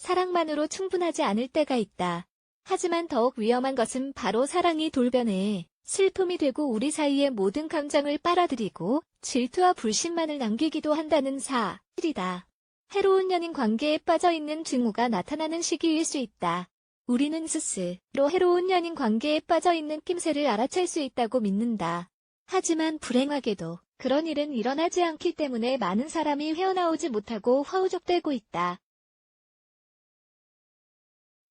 사랑만으로 충분하지 않을 때가 있다. 하지만 더욱 위험한 것은 바로 사랑이 돌변해 슬픔이 되고 우리 사이의 모든 감정을 빨아들이고 질투와 불신만을 남기기도 한다는 사실이다. 해로운 연인 관계에 빠져있는 징후가 나타나는 시기일 수 있다. 우리는 스스로 해로운 연인 관계에 빠져있는 낌새를 알아챌 수 있다고 믿는다. 하지만 불행하게도 그런 일은 일어나지 않기 때문에 많은 사람이 헤어나오지 못하고 허우적대고 있다.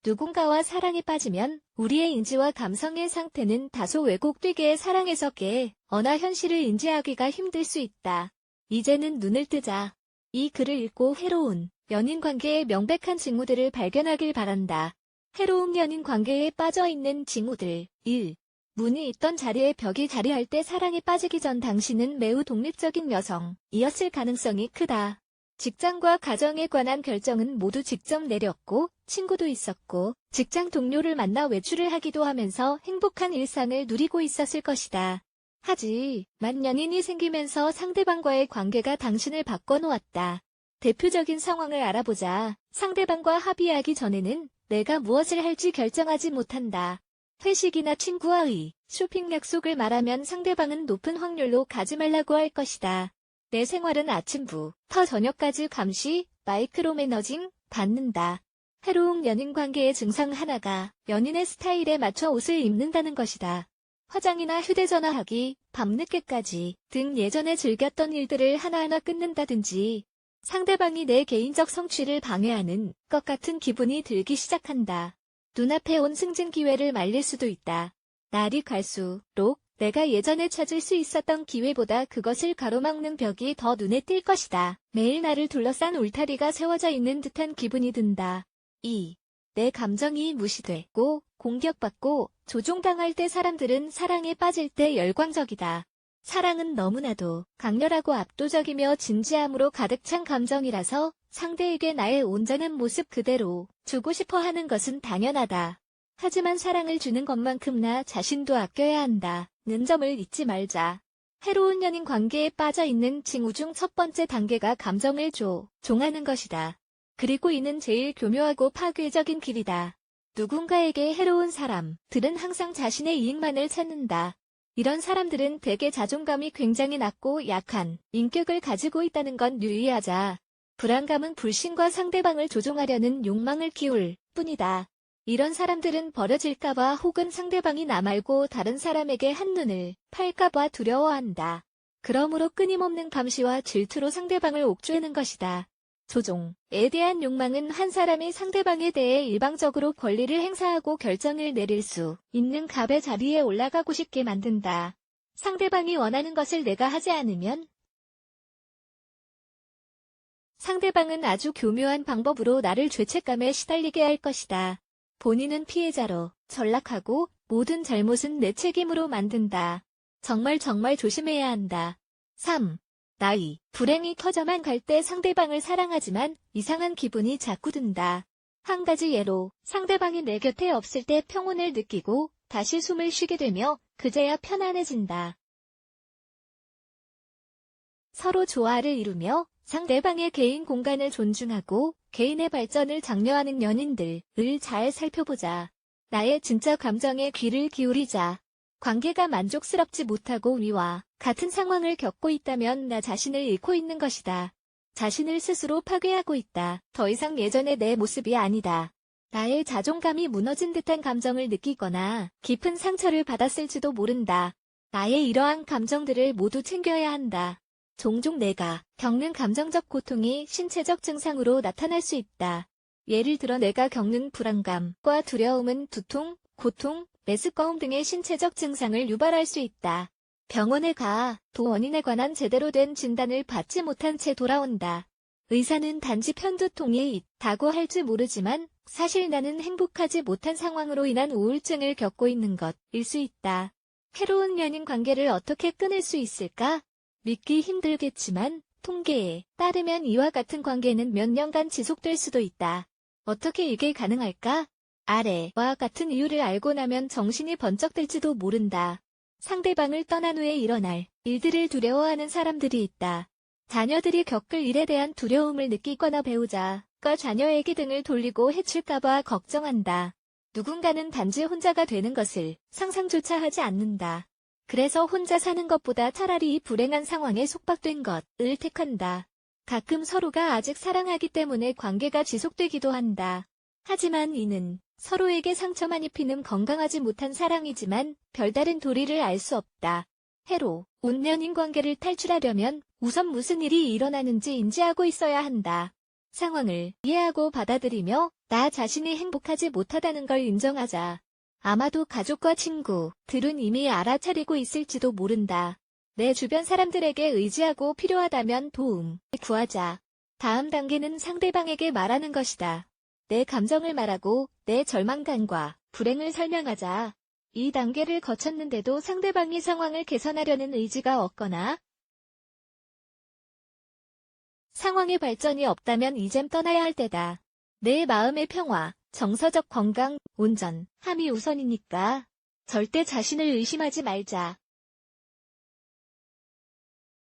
누군가와 사랑에 빠지면 우리의 인지와 감성의 상태는 다소 왜곡되게 사랑에서 깨어나 현실을 인지하기가 힘들 수 있다. 이제는 눈을 뜨자. 이 글을 읽고 해로운 연인 관계의 명백한 징후들을 발견하길 바란다. 해로운 연인 관계에 빠져있는 징후들. 1. 문이 있던 자리에 벽이 자리할 때 사랑에 빠지기 전 당신은 매우 독립적인 여성이었을 가능성이 크다. 직장과 가정에 관한 결정은 모두 직접 내렸고 친구도 있었고 직장 동료를 만나 외출을 하기도 하면서 행복한 일상을 누리고 있었을 것이다. 하지만 연인이 생기면서 상대방과의 관계가 당신을 바꿔놓았다. 대표적인 상황을 알아보자. 상대방과 합의하기 전에는 내가 무엇을 할지 결정하지 못한다. 회식이나 친구와의 쇼핑 약속을 말하면 상대방은 높은 확률로 가지 말라고 할 것이다. 내 생활은 아침부터 저녁까지 감시, 마이크로 매너징 받는다. 해로운 연인 관계의 증상 하나가 연인의 스타일에 맞춰 옷을 입는다는 것이다. 화장이나 휴대전화하기, 밤늦게까지 등 예전에 즐겼던 일들을 하나하나 끊는다든지 상대방이 내 개인적 성취를 방해하는 것 같은 기분이 들기 시작한다. 눈앞에 온 승진 기회를 말릴 수도 있다. 날이 갈수록 내가 예전에 찾을 수 있었던 기회보다 그것을 가로막는 벽이 더 눈에 띌 것이다. 매일 나를 둘러싼 울타리가 세워져 있는 듯한 기분이 든다. 2. 내 감정이 무시되고 공격받고 조종당할 때 사람들은 사랑에 빠질 때 열광적이다. 사랑은 너무나도 강렬하고 압도적이며 진지함으로 가득 찬 감정이라서 상대에게 나의 온전한 모습 그대로 주고 싶어 하는 것은 당연하다. 하지만 사랑을 주는 것만큼 나 자신도 아껴야 한다는 점을 잊지 말자. 해로운 연인 관계에 빠져있는 징후 중 첫 번째 단계가 감정을 조종하는 것이다. 그리고 이는 제일 교묘하고 파괴적인 길이다. 누군가에게 해로운 사람들은 항상 자신의 이익만을 찾는다. 이런 사람들은 대개 자존감이 굉장히 낮고 약한 인격을 가지고 있다는 건 유의하자. 불안감은 불신과 상대방을 조종하려는 욕망을 키울 뿐이다. 이런 사람들은 버려질까봐 혹은 상대방이 나 말고 다른 사람에게 한눈을 팔까봐 두려워한다. 그러므로 끊임없는 감시와 질투로 상대방을 옥죄는 것이다. 조종에 대한 욕망은 한 사람이 상대방에 대해 일방적으로 권리를 행사하고 결정을 내릴 수 있는 갑의 자리에 올라가고 싶게 만든다. 상대방이 원하는 것을 내가 하지 않으면 상대방은 아주 교묘한 방법으로 나를 죄책감에 시달리게 할 것이다. 본인은 피해자로 전락하고 모든 잘못은 내 책임으로 만든다. 정말 조심해야 한다. 3. 나의 불행이 터져만 갈 때 상대방을 사랑하지만 이상한 기분이 자꾸 든다. 한 가지 예로 상대방이 내 곁에 없을 때 평온을 느끼고 다시 숨을 쉬게 되며 그제야 편안해진다. 서로 조화를 이루며 상대방의 개인 공간을 존중하고 개인의 발전을 장려하는 연인들을 잘 살펴보자. 나의 진짜 감정에 귀를 기울이자. 관계가 만족스럽지 못하고 위와 같은 상황을 겪고 있다면 나 자신을 잃고 있는 것이다. 자신을 스스로 파괴하고 있다. 더 이상 예전의 내 모습이 아니다. 나의 자존감이 무너진 듯한 감정을 느끼거나 깊은 상처를 받았을지도 모른다. 나의 이러한 감정들을 모두 챙겨야 한다. 종종 내가 겪는 감정적 고통이 신체적 증상으로 나타날 수 있다. 예를 들어 내가 겪는 불안감과 두려움은 두통, 고통, 메스꺼움 등의 신체적 증상을 유발할 수 있다. 병원에 또 원인에 관한 제대로 된 진단을 받지 못한 채 돌아온다. 의사는 단지 편두통이 있다고 할지 모르지만 사실 나는 행복하지 못한 상황으로 인한 우울증을 겪고 있는 것일 수 있다. 해로운 연인 관계를 어떻게 끊을 수 있을까? 믿기 힘들겠지만 통계에 따르면 이와 같은 관계는 몇 년간 지속될 수도 있다. 어떻게 이게 가능할까? 아래와 같은 이유를 알고 나면 정신이 번쩍 들지도 모른다. 상대방을 떠난 후에 일어날 일들을 두려워하는 사람들이 있다. 자녀들이 겪을 일에 대한 두려움을 느끼거나 배우자가 가족과 자녀에게 등을 돌리고 해칠까봐 걱정한다. 누군가는 단지 혼자가 되는 것을 상상조차 하지 않는다. 그래서 혼자 사는 것보다 차라리 이 불행한 상황에 속박된 것을 택한다. 가끔 서로가 아직 사랑하기 때문에 관계가 지속되기도 한다. 하지만 이는 서로에게 상처만 입히는 건강하지 못한 사랑이지만 별다른 도리를 알 수 없다. 해로, 운명인 관계를 탈출하려면 우선 무슨 일이 일어나는지 인지하고 있어야 한다. 상황을 이해하고 받아들이며 나 자신이 행복하지 못하다는 걸 인정하자. 아마도 가족과 친구들은 이미 알아차리고 있을지도 모른다. 내 주변 사람들에게 의지하고 필요하다면 도움 구하자. 다음 단계는 상대방에게 말하는 것이다. 내 감정을 말하고 내 절망감과 불행을 설명하자. 이 단계를 거쳤는데도 상대방이 상황을 개선하려는 의지가 없거나 상황의 발전이 없다면 이젠 떠나야 할 때다. 내 마음의 평화, 정서적 건강, 온전함이 우선이니까 절대 자신을 의심하지 말자.